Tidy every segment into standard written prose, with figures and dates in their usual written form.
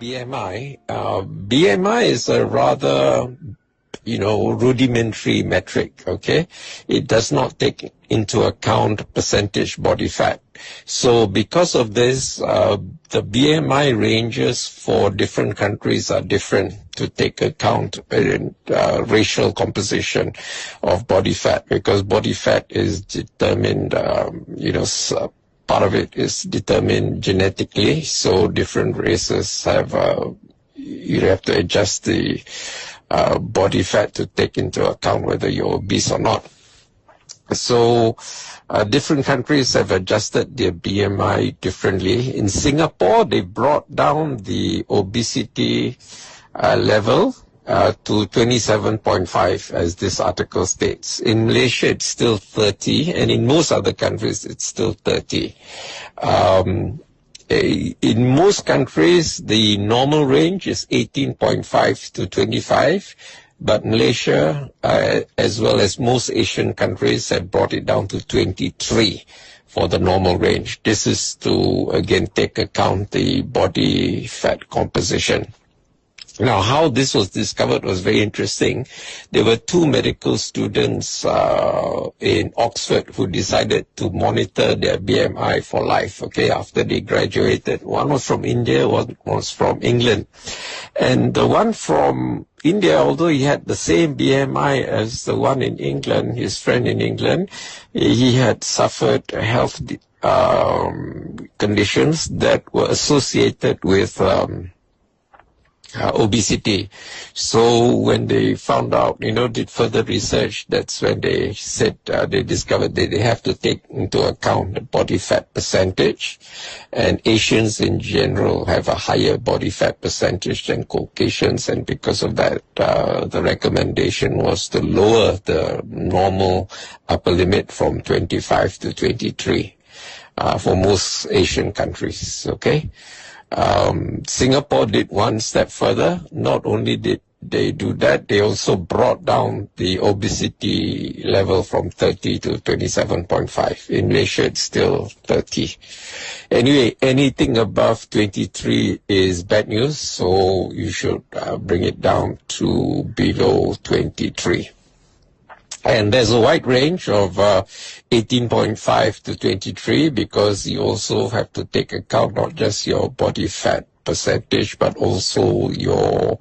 BMI. BMI is a rather, rudimentary metric, okay? It does not take into account percentage body fat. So because of this, the BMI ranges for different countries are different to take account in racial composition of body fat, because body fat is determined, part of it is determined genetically, so different races have, you have to adjust the body fat to take into account whether you're obese or not. So different countries have adjusted their BMI differently. In Singapore, they brought down the obesity level to 27.5, as this article states. In Malaysia, it's still 30, and in most other countries, it's still 30. In most countries, the normal range is 18.5 to 25, but Malaysia, as well as most Asian countries, have brought it down to 23 for the normal range. This is to, again, take account the body fat composition. Now, how this was discovered was very interesting. There were two medical students in Oxford who decided to monitor their BMI for life, okay, after they graduated. One was from India, one was from England. And the one from India, although he had the same BMI as the one in England, his friend in England, he had suffered health conditions that were associated with obesity. So when they found out, did further research, that's when they said they discovered that they have to take into account the body fat percentage, and Asians in general have a higher body fat percentage than Caucasians, and because of that, the recommendation was to lower the normal upper limit from 25 to 23 for most Asian countries, okay? Singapore did one step further. Not only did they do that, they also brought down the obesity level from 30 to 27.5. In Malaysia, it's still 30. Anyway, anything above 23 is bad news, so you should bring it down to below 23. And there's a wide range of 18.5 to 23, because you also have to take account not just your body fat percentage, but also your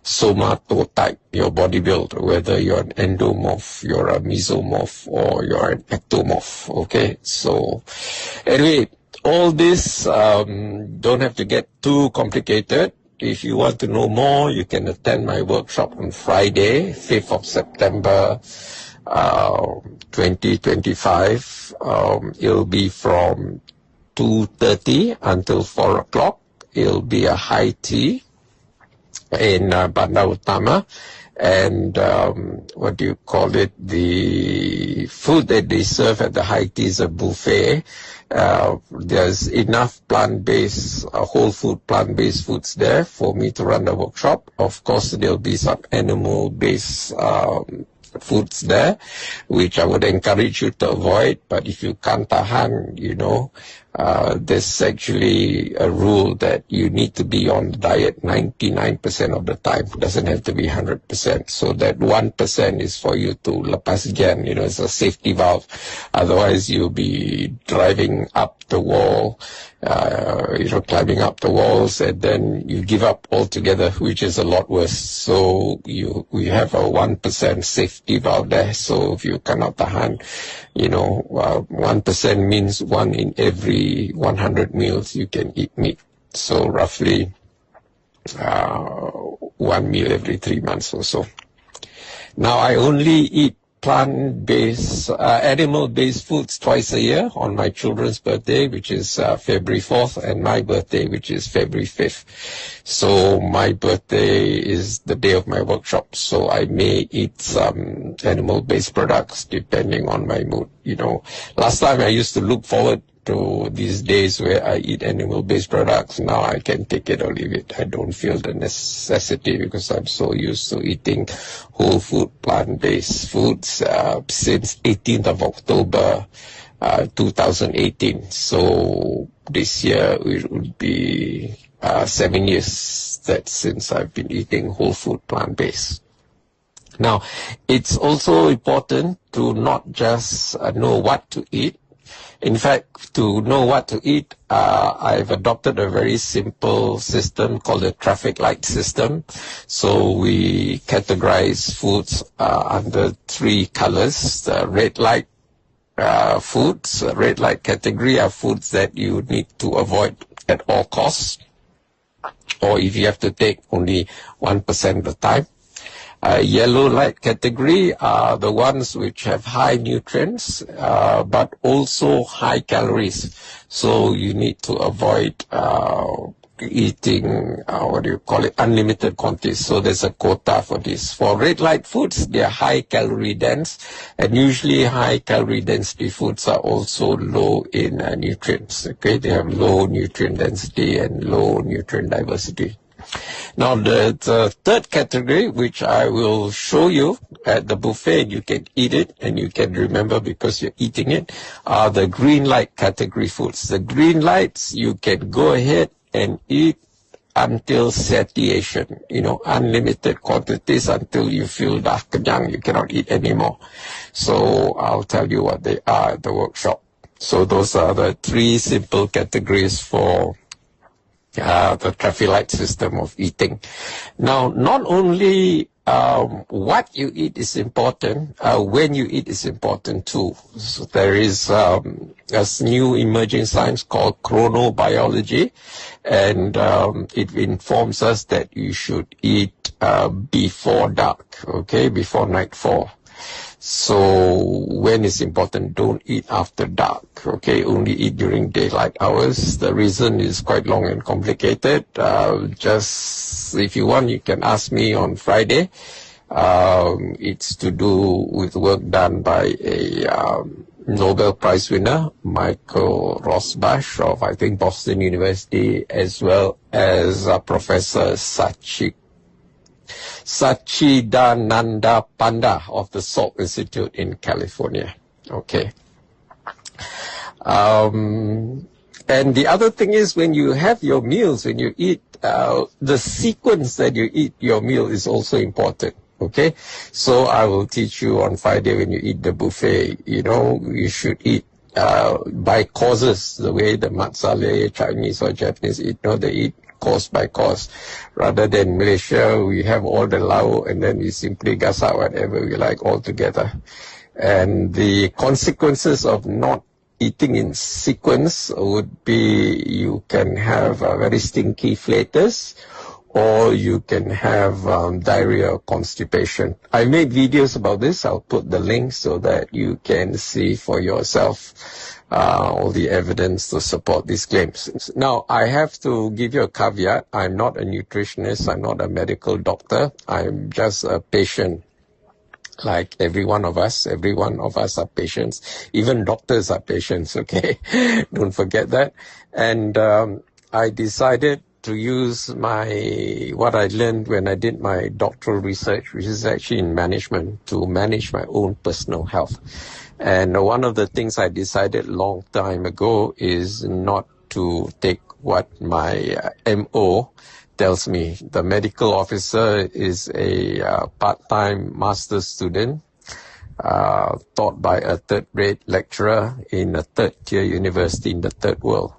somatotype, your body build, whether you're an endomorph, you're a mesomorph, or you're an ectomorph, okay? So anyway, all this don't have to get too complicated. If you want to know more, you can attend my workshop on Friday, 5th of September, 2025. It'll be from 2:30 until 4 o'clock. It'll be a high tea in Bandar Utama. And the food that they serve at the high tea is a buffet. There's enough plant-based, whole food, plant-based foods there for me to run the workshop. Of course, there'll be some animal-based foods there, which I would encourage you to avoid. But if you can't tahan, there's actually a rule that you need to be on the diet 99% of the time. It doesn't have to be 100%. So that 1% is for you to lepas gan, it's a safety valve. Otherwise, you'll be driving up the wall, climbing up the walls, and then you give up altogether, which is a lot worse. So we have a 1% safety valve there. So if you cannot tahan, 1% means 1 in every 100 meals you can eat meat. So roughly 1 meal every 3 months or so. Now, I only eat plant-based, animal-based foods twice a year, on my children's birthday, which is February 4th, and my birthday, which is February 5th. So my birthday is the day of my workshop, so I may eat some animal-based products depending on my mood. Last time I used to look forward to these days where I eat animal-based products. Now I can take it or leave it. I don't feel the necessity because I'm so used to eating whole food, plant-based foods since 18th of October 2018. So this year it would be 7 years that since I've been eating whole food, plant-based. Now, it's also important to not just know what to eat. In fact, to know what to eat, I've adopted a very simple system called the traffic light system. So we categorize foods under 3 colors. The red light foods, red light category are foods that you need to avoid at all costs, or if you have to take, only 1% of the time. Yellow light category are the ones which have high nutrients, but also high calories. So you need to avoid eating, unlimited quantities. So there's a quota for this. For red light foods, they are high calorie dense, and usually high calorie density foods are also low in nutrients. Okay, they have low nutrient density and low nutrient diversity. Now, the third category, which I will show you at the buffet, you can eat it and you can remember because you're eating it, are the green light category foods. The green lights, you can go ahead and eat until satiation, unlimited quantities until you feel dah kenyang, you cannot eat anymore. So I'll tell you what they are at the workshop. So those are the 3 simple categories for the traffic light system of eating. Now, not only what you eat is important, when you eat is important too. So there is a new emerging science called chronobiology, and it informs us that you should eat before dark, okay, before nightfall. So when it's important, don't eat after dark, okay? Only eat during daylight hours. The reason is quite long and complicated. Just if you want, you can ask me on Friday. It's to do with work done by a Nobel Prize winner, Michael Rosbash of, I think, Boston University, as well as Professor Sachidananda Panda of the Salk Institute in California. Okay. And the other thing is, when you have your meals, when you eat, the sequence that you eat your meal is also important. Okay. So I will teach you on Friday when you eat the buffet, you should eat by courses, the way the Mat Salleh Chinese or Japanese eat. They eat course by course. Rather than Malaysia, we have all the lau and then we simply gasak whatever we like all together. And the consequences of not eating in sequence would be you can have very stinky flatus, or you can have diarrhea or constipation. I made videos about this. I'll put the link so that you can see for yourself all the evidence to support these claims. Now, I have to give you a caveat. I'm not a nutritionist. I'm not a medical doctor. I'm just a patient. Like every one of us are patients. Even doctors are patients, okay? Don't forget that. And I decided to use what I learned when I did my doctoral research, which is actually in management, to manage my own personal health. And one of the things I decided long time ago is not to take what my MO tells me. The medical officer is a part-time master's student taught by a third-rate lecturer in a third-tier university in the third world.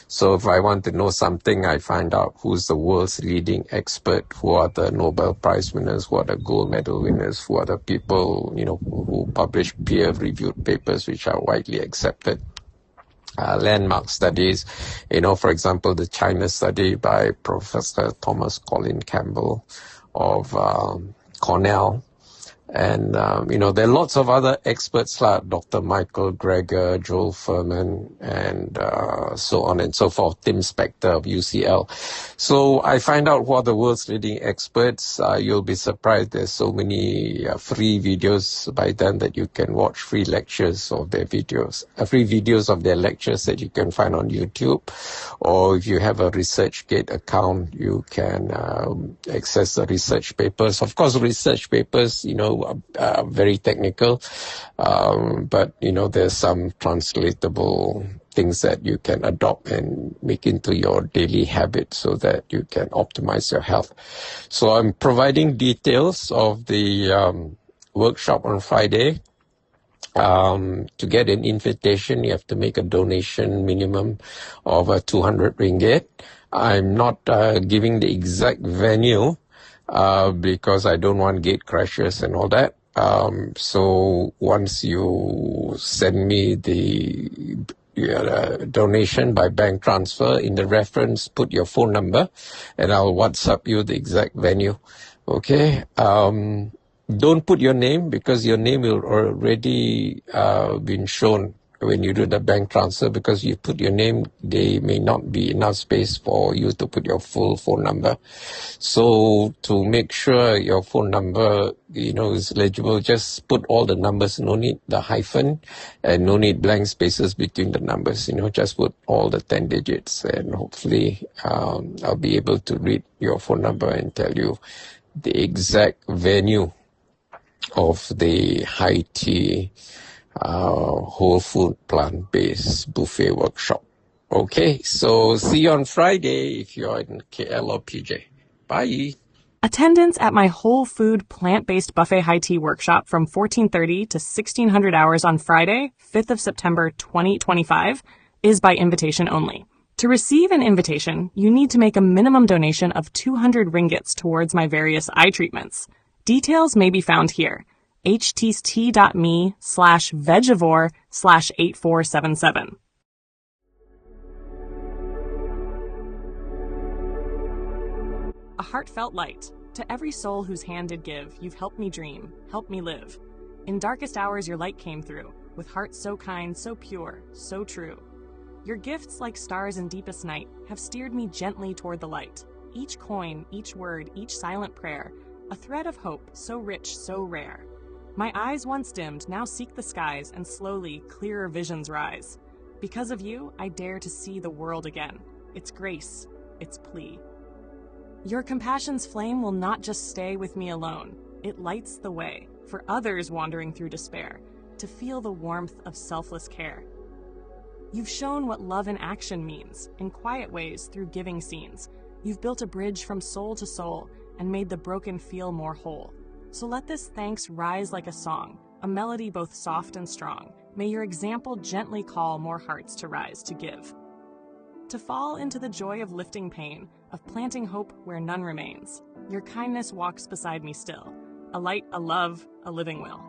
So if I want to know something, I find out who's the world's leading expert, who are the Nobel Prize winners, who are the gold medal winners, who are the people, who publish peer-reviewed papers which are widely accepted. Landmark studies, for example, the China study by Professor Thomas Colin Campbell of Cornell. And, there are lots of other experts like Dr. Michael Greger, Joel Furman, and so on and so forth, Tim Spector of UCL. So I find out who are the world's leading experts. You'll be surprised there's so many free videos by them that you can watch, free lectures of their videos, free videos of their lectures that you can find on YouTube. Or if you have a ResearchGate account, you can access the research papers. Of course, research papers, very technical, but there's some translatable things that you can adopt and make into your daily habit so that you can optimize your health. So I'm providing details of the workshop on Friday. To get an invitation, you have to make a donation minimum of 200 ringgit. I'm not giving the exact venue because I don't want gate crashes and all that. So once you send me the donation by bank transfer, in the reference, put your phone number, and I'll WhatsApp you the exact venue. Okay. Don't put your name because your name will already been shown when you do the bank transfer, because you put your name, there may not be enough space for you to put your full phone number. So to make sure your phone number, is legible, just put all the numbers, no need the hyphen and no need blank spaces between the numbers, just put all the 10 digits, and hopefully I'll be able to read your phone number and tell you the exact venue of the high tea whole food plant-based buffet workshop. Okay, so see you on Friday if you're in KL or PJ. Bye. Attendance at my whole food plant-based buffet high tea workshop from 1430 to 1600 hours on Friday, 5th of September 2025 is by invitation only. To receive an invitation, you need to make a minimum donation of 200 ringgits towards my various eye treatments. Details may be found here. http://vegivore/8477. A heartfelt light. To every soul whose hand did give, you've helped me dream, helped me live. In darkest hours your light came through, with hearts so kind, so pure, so true. Your gifts, like stars in deepest night, have steered me gently toward the light. Each coin, each word, each silent prayer, a thread of hope, so rich, so rare. My eyes once dimmed now seek the skies, and slowly clearer visions rise. Because of you, I dare to see the world again. Its grace, its plea. Your compassion's flame will not just stay with me alone. It lights the way for others wandering through despair to feel the warmth of selfless care. You've shown what love in action means, in quiet ways through giving scenes. You've built a bridge from soul to soul and made the broken feel more whole. So let this thanks rise like a song, a melody both soft and strong. May your example gently call more hearts to rise to give. To fall into the joy of lifting pain, of planting hope where none remains. Your kindness walks beside me still, a light, a love, a living will.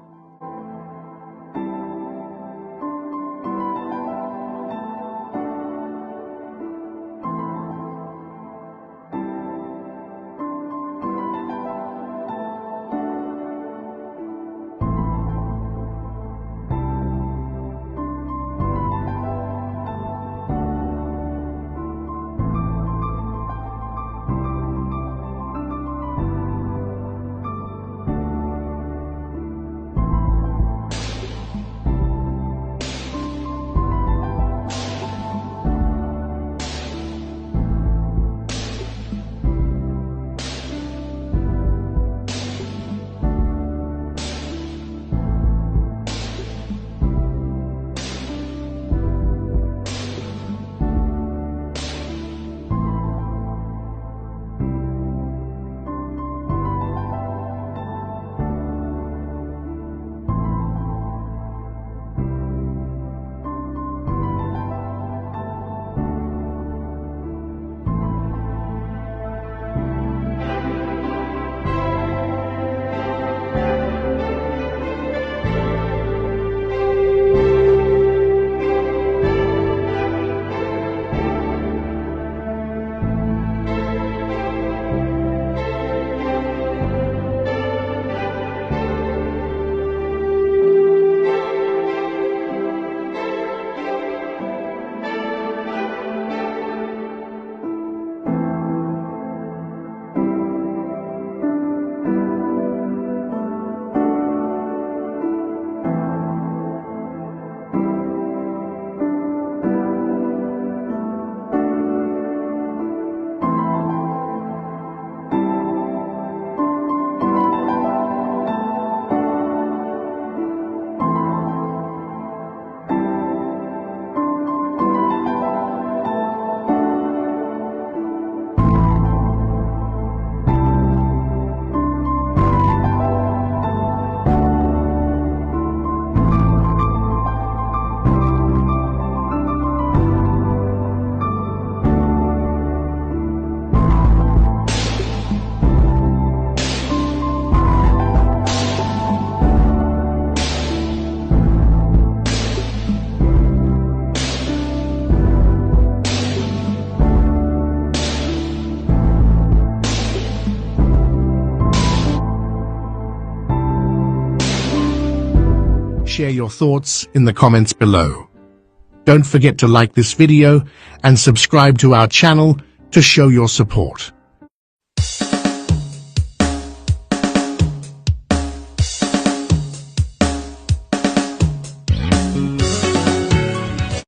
share your thoughts in the comments below. Don't forget to like this video and subscribe to our channel to show your support.